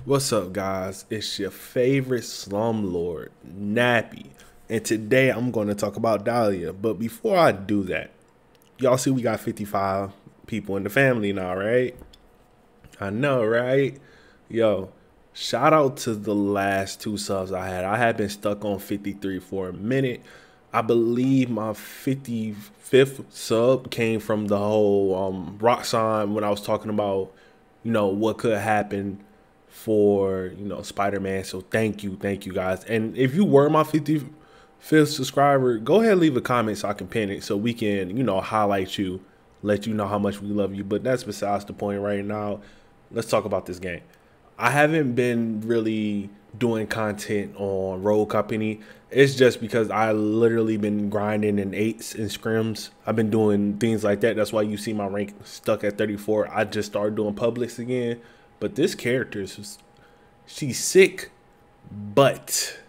What's up, guys? It's your favorite slumlord, Nappy, and today I'm going to talk about Daliah. But before I do that, y'all see we got 55 people in the family now, right? I know, right? Yo, shout out to the last two subs I had. I had been stuck on 53 for a minute. I believe my 55th sub came from the whole rock sign when I was talking about, what could happen for, Spider-Man. So thank you guys. And if you were my 55th subscriber, go ahead and leave a comment so I can pin it so we can, highlight you, let you know how much we love you. But that's besides the point right now. Let's talk about this game. I haven't been really doing content on Road Company. It's just because I literally been grinding in 8s and scrims. I've been doing things like that. That's why you see my rank stuck at 34. I just started doing publics again. But this character is she's sick, but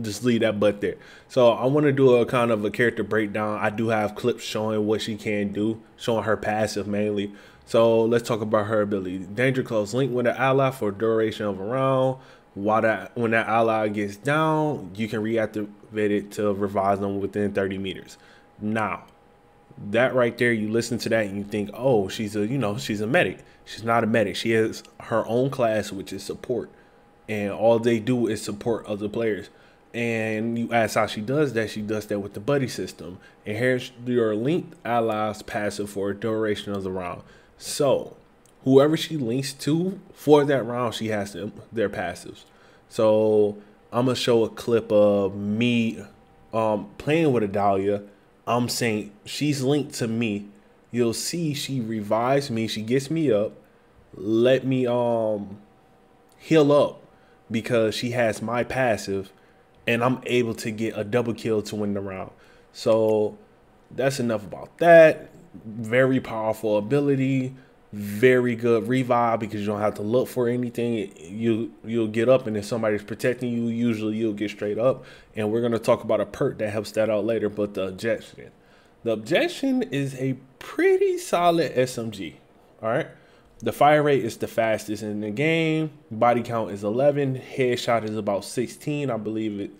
just leave that but there. So I want to do a kind of a character breakdown. I do have clips showing what she can do, showing her passive mainly. So let's talk about her ability. Danger close. Link with an ally for duration of a round. When that ally gets down, you can reactivate it to revive them within 30 meters. Now, that right there, you listen to that and you think, oh, she's a medic. She's not a medic. She has her own class, which is support. And all they do is support other players. And you ask how she does that. She does that with the buddy system. And here's your linked allies passive for a duration of the round. So whoever she links to for that round, she has their passives. So I'm going to show a clip of me playing with a Daliah. I'm saying she's linked to me. You'll see she revives me. She gets me up. Let me heal up because she has my passive. And I'm able to get a double kill to win the round. So that's enough about that. Very powerful ability. Very good revive because you don't have to look for anything. You'll get up, and if somebody's protecting you, usually you'll get straight up. And we're gonna talk about a perk that helps that out later. But the objection is a pretty solid SMG. All right. The fire rate is the fastest in the game. Body count is 11. Headshot is about 16, I believe it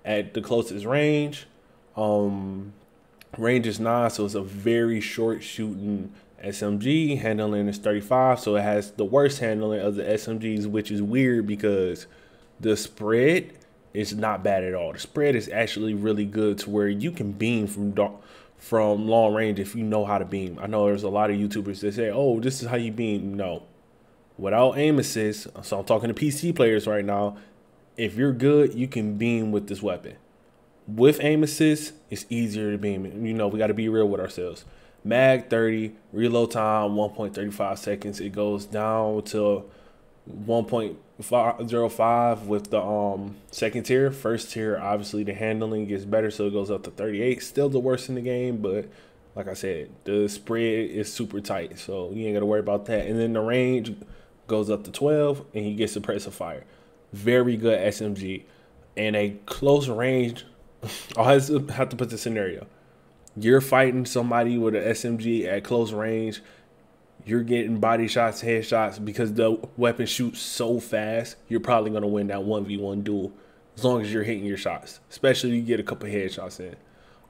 at the closest range. Range is 9, so it's a very short shooting SMG. Handling is 35, so it has the worst handling of the SMGs, which is weird because the spread is not bad at all. The spread is actually really good to where you can beam from long range if you know how to beam. I know there's a lot of YouTubers that say, oh, this is how you beam. No. Without aim assist, so I'm talking to PC players right now, if you're good, you can beam with this weapon. With aim assist, it's easier to beam. We got to be real with ourselves. Mag 30, reload time 1.35 seconds. It goes down to 1.05 with the second tier. First tier, obviously the handling gets better, so it goes up to 38. Still the worst in the game, but like I said, the spread is super tight, so you ain't gotta worry about that. And then the range goes up to 12, and he gets suppressive fire. Very good SMG. And a close range, I have to put the scenario. You're fighting somebody with an SMG at close range. You're getting body shots, headshots, because the weapon shoots so fast, you're probably going to win that 1v1 duel as long as you're hitting your shots, especially if you get a couple headshots in.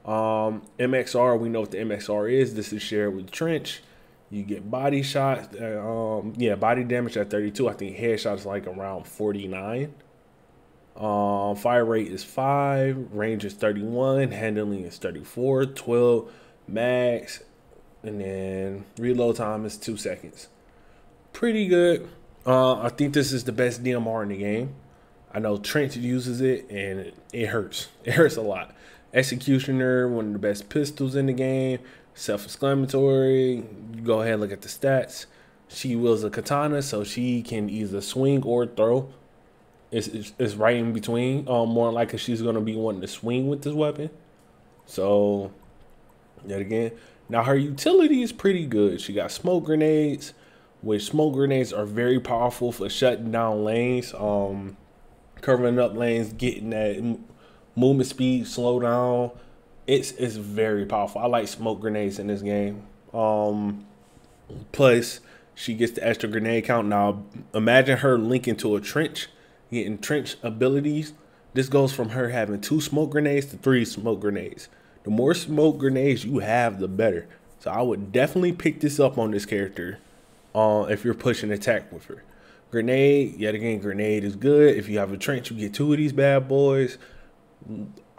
MXR, we know what the MXR is. This is shared with Trench. You get body shots, body damage at 32. I think headshots like around 49. Fire rate is 5, range is 31, handling is 34, 12 max. And then reload time is 2 seconds. Pretty good. I think this is the best DMR in the game. I know Trent uses it, and it hurts. It hurts a lot. Executioner, one of the best pistols in the game. Self-exclamatory. You go ahead and look at the stats. She wields a katana, so she can either swing or throw. It's right in between. More likely she's going to be wanting to swing with this weapon. So, yet again. Now, her utility is pretty good. She got smoke grenades, which smoke grenades are very powerful for shutting down lanes, covering up lanes, getting that movement speed, slow down. It's very powerful. I like smoke grenades in this game. Plus, she gets the extra grenade count. Now, imagine her linking to a trench, getting trench abilities. This goes from her having 2 smoke grenades to 3 smoke grenades. The more smoke grenades you have, the better. So I would definitely pick this up on this character if you're pushing attack with her. Grenade, yet again, grenade is good. If you have a trench, you get 2 of these bad boys.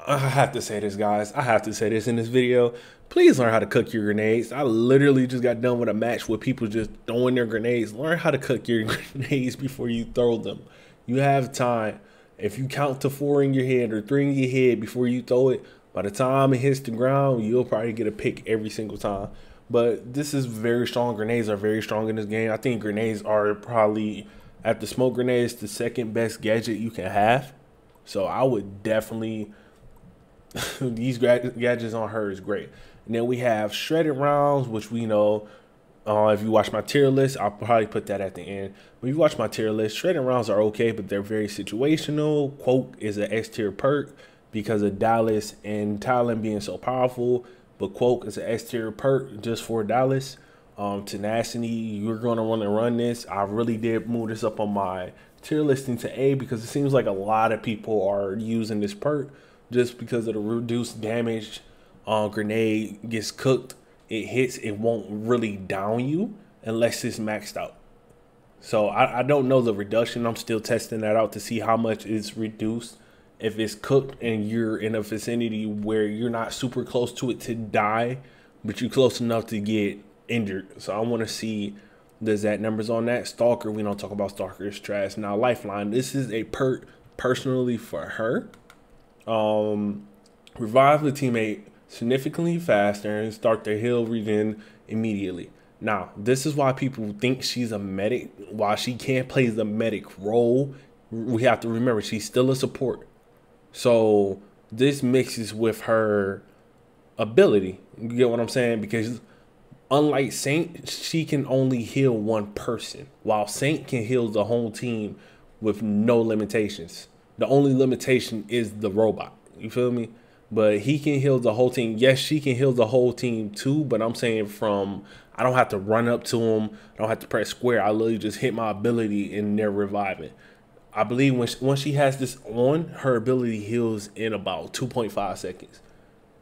I have to say this, guys. I have to say this in this video. Please learn how to cook your grenades. I literally just got done with a match with people just throwing their grenades. Learn how to cook your grenades before you throw them. You have time. If you count to 4 in your head or 3 in your head before you throw it, by the time it hits the ground, you'll probably get a pick every single time. But this is very strong. Grenades are very strong in this game. I think grenades are probably, after smoke grenades, the second best gadget you can have. So I would definitely, these gadgets on her is great. And then we have shredded rounds, which we know, if you watch my tier list, I'll probably put that at the end. But if you watch my tier list, shredded rounds are okay, but they're very situational. Quote is an S tier perk because of Dallas and Talon being so powerful. But Quote is an S tier perk just for Dallas. Tenacity, you're going to want to run this. I really did move this up on my tier listing to A because it seems like a lot of people are using this perk just because of the reduced damage. Grenade gets cooked, it hits, it won't really down you unless it's maxed out. So I don't know the reduction. I'm still testing that out to see how much it's reduced. If it's cooked and you're in a vicinity where you're not super close to it to die, but you're close enough to get injured. So I want to see the exact numbers on that. Stalker, we don't talk about Stalker, it's trash. Now Lifeline, this is a perk personally for her. Revive the teammate significantly faster and start the heal regen immediately. Now, this is why people think she's a medic. While she can't play the medic role, we have to remember she's still a support. So this mixes with her ability. You get what I'm saying? Because unlike Saint, she can only heal one person, while Saint can heal the whole team with no limitations. The only limitation is the robot. You feel me? But he can heal the whole team. Yes, she can heal the whole team too, but I'm saying from, I don't have to run up to him. I don't have to press square. I literally just hit my ability and they're reviving. I believe once she has this on, her ability heals in about 2.5 seconds.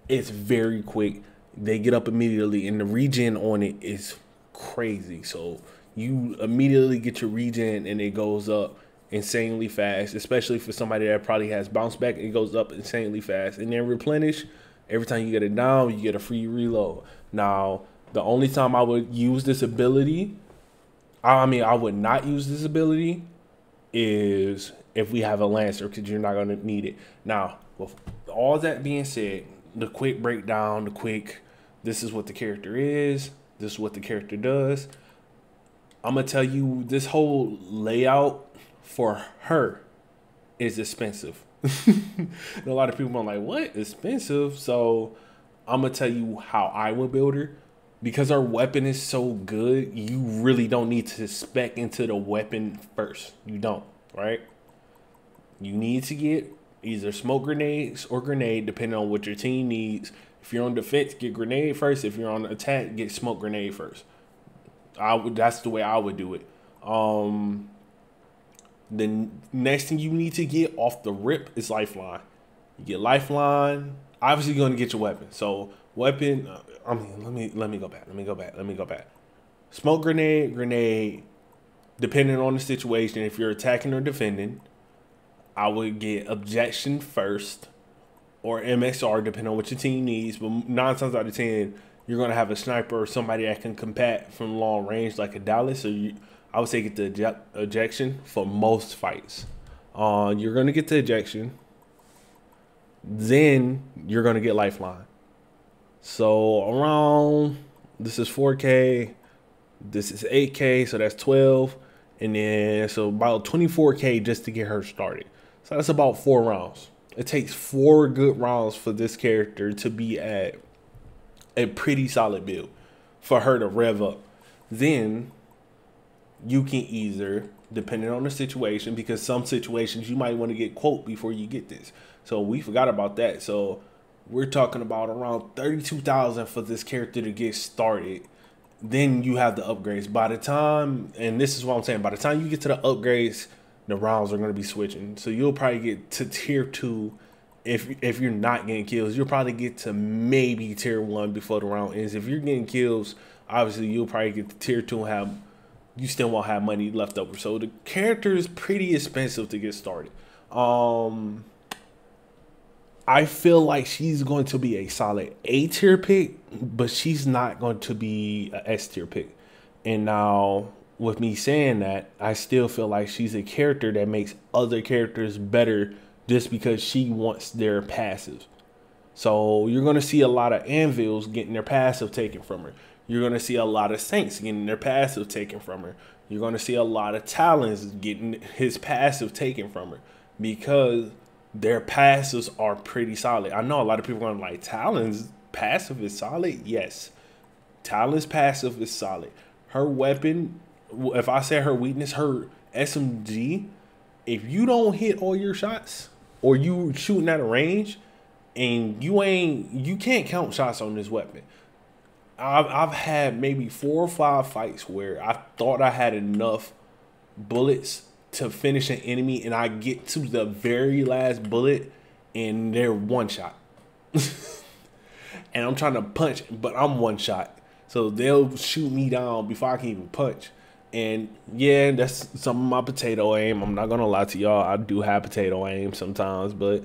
It's very quick. They get up immediately, and the regen on it is crazy. So you immediately get your regen, and it goes up insanely fast, especially for somebody that probably has bounce back. It goes up insanely fast, and then replenish. Every time you get it down, you get a free reload. Now, the only time I would use this ability, I would not use this ability, is if we have a Lancer, because you're not going to need it. Now, with all that being said, the quick breakdown, this is what the character is, this is what the character does. I'm going to tell you, this whole layout for her is expensive. And a lot of people are like, what? Expensive? So I'm going to tell you how I would build her. Because her weapon is so good, you really don't need to spec into the weapon first. You don't, right? You need to get either smoke grenades or grenade, depending on what your team needs. If you're on defense, get grenade first. If you're on attack, get smoke grenade first. That's the way I would do it. The next thing you need to get off the rip is Lifeline. You get Lifeline. Obviously, you're going to get your weapon. So weapon, let me go back. Smoke grenade, depending on the situation, if you're attacking or defending, I would get objection first or MXR, depending on what your team needs. But 9 times out of 10, you're going to have a sniper or somebody that can combat from long range like a Daliah. So I would say get the ejection for most fights. You're going to get the ejection. Then you're going to get Lifeline. So around, this is 4K, this is 8K, so that's 12. And then, so about 24K just to get her started. So that's about 4 rounds. It takes 4 good rounds for this character to be at a pretty solid build for her to rev up. Then you can either, depending on the situation, because some situations you might want to get quote before you get this. So we forgot about that. So we're talking about around 32,000 for this character to get started. then you have the upgrades. By the time, and this is what I'm saying, by the time you get to the upgrades, the rounds are going to be switching. So you'll probably get to tier 2. If you're not getting kills, you'll probably get to maybe tier 1 before the round ends. If you're getting kills, obviously you'll probably get to tier 2 and you still won't have money left over. So the character is pretty expensive to get started. I feel like she's going to be a solid A tier pick, but she's not going to be an S tier pick. And now, with me saying that, I still feel like she's a character that makes other characters better just because she wants their passive. So you're going to see a lot of Anvils getting their passive taken from her. You're going to see a lot of Saints getting their passive taken from her. You're going to see a lot of Talons getting his passive taken from her because their passives are pretty solid. I know a lot of people are going like, Talon's passive is solid. Yes, Talon's passive is solid. Her weapon, if I say her weakness, her SMG, if you don't hit all your shots or you shooting at a range and you can't count shots on this weapon. I've had maybe 4 or 5 fights where I thought I had enough bullets to finish an enemy, and I get to the very last bullet, and they're one shot. And I'm trying to punch, but I'm one shot. So they'll shoot me down before I can even punch. And yeah, that's some of my potato aim. I'm not gonna lie to y'all. I do have potato aim sometimes, but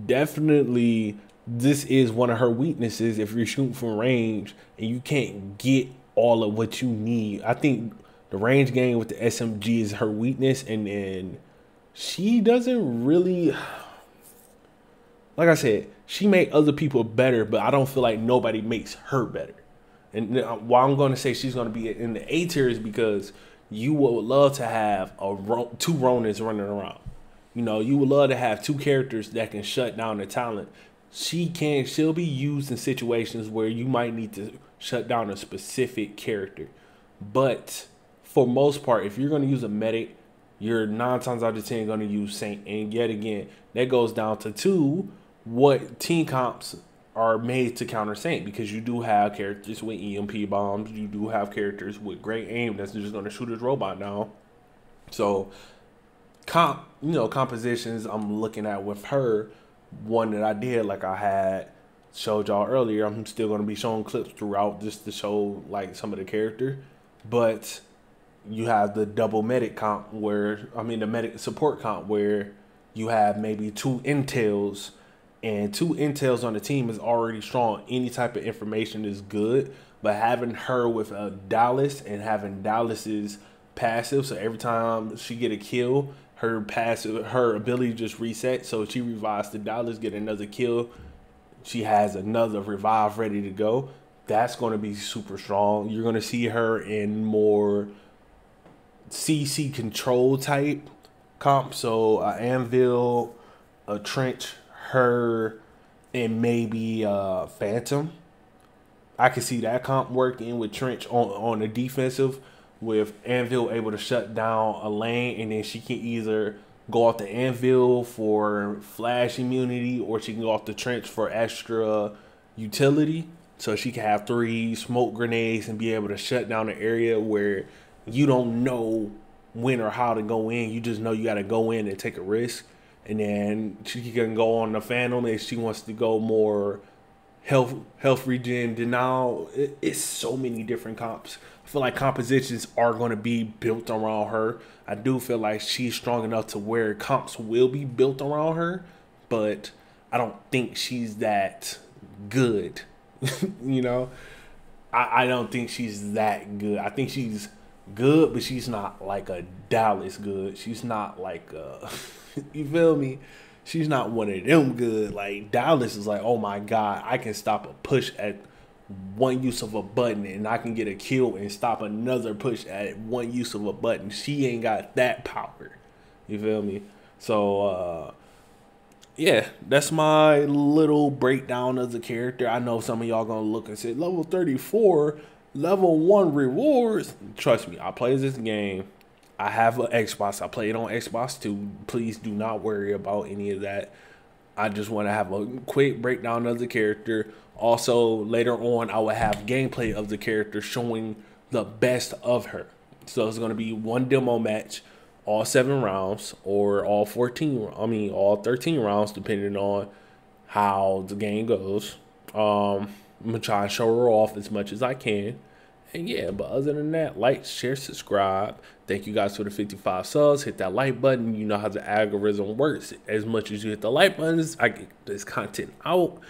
definitely this is one of her weaknesses. If you're shooting from range and you can't get all of what you need, I think the range game with the SMG is her weakness, and then she doesn't really, like I said, she make other people better, but I don't feel like nobody makes her better. And why I'm going to say she's going to be in the A tier is because you would love to have 2 Ronins running around. You know, you would love to have 2 characters that can shut down the talent. She'll be used in situations where you might need to shut down a specific character. But for most part, if you're going to use a medic, you're 9 times out of 10 going to use Saint. And yet again, that goes down to what team comps are made to counter Saint, because you do have characters with EMP bombs. You do have characters with great aim that's just going to shoot his robot down. So compositions I'm looking at with her, one that I did, like I had showed y'all earlier, I'm still going to be showing clips throughout just to show like some of the character. But you have the double medic comp the medic support comp where you have maybe 2 intels, and 2 intels on the team is already strong. Any type of information is good, but having her with a Dallas and having Dallas's passive, so every time she get a kill, her ability just resets. So she revives the Dallas, get another kill, she has another revive ready to go. That's going to be super strong. You're going to see her in more CC control type comp, so Anvil, a Trench, her, and maybe Phantom. I can see that comp working with Trench on the defensive, with Anvil able to shut down a lane, and then she can either go off the Anvil for flash immunity, or she can go off the Trench for extra utility. So she can have 3 smoke grenades and be able to shut down an area where you don't know when or how to go in. You just know you got to go in and take a risk. And then she can go on the Phantom if she wants to go more health regen denial. It's so many different comps. I feel like compositions are going to be built around her. I do feel like she's strong enough to where comps will be built around her, but I don't think she's that good. You know, I don't think she's that good. I think she's good, but she's not like a Dallas good. She's not like you feel me? She's not one of them good. Like Dallas is like, oh my God, I can stop a push at one use of a button, and I can get a kill and stop another push at one use of a button. She ain't got that power. You feel me? So yeah, that's my little breakdown of the character. I know some of y'all gonna look and say level 34, level 1 rewards. Trust me, I play this game. I have an Xbox. I play it on Xbox too. Please do not worry about any of that. I just want to have a quick breakdown of the character. Also, later on, I will have gameplay of the character showing the best of her. So it's going to be one demo match, all 7 rounds, or all 13 rounds, depending on how the game goes. I'm going to try and show her off as much as I can. And yeah, but other than that, like, share, subscribe. Thank you guys for the 55 subs. Hit that like button. You know how the algorithm works. As much as you hit the like buttons, I get this content out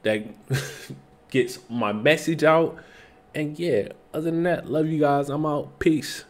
that gets my message out. And yeah, other than that, love you guys. I'm out. Peace.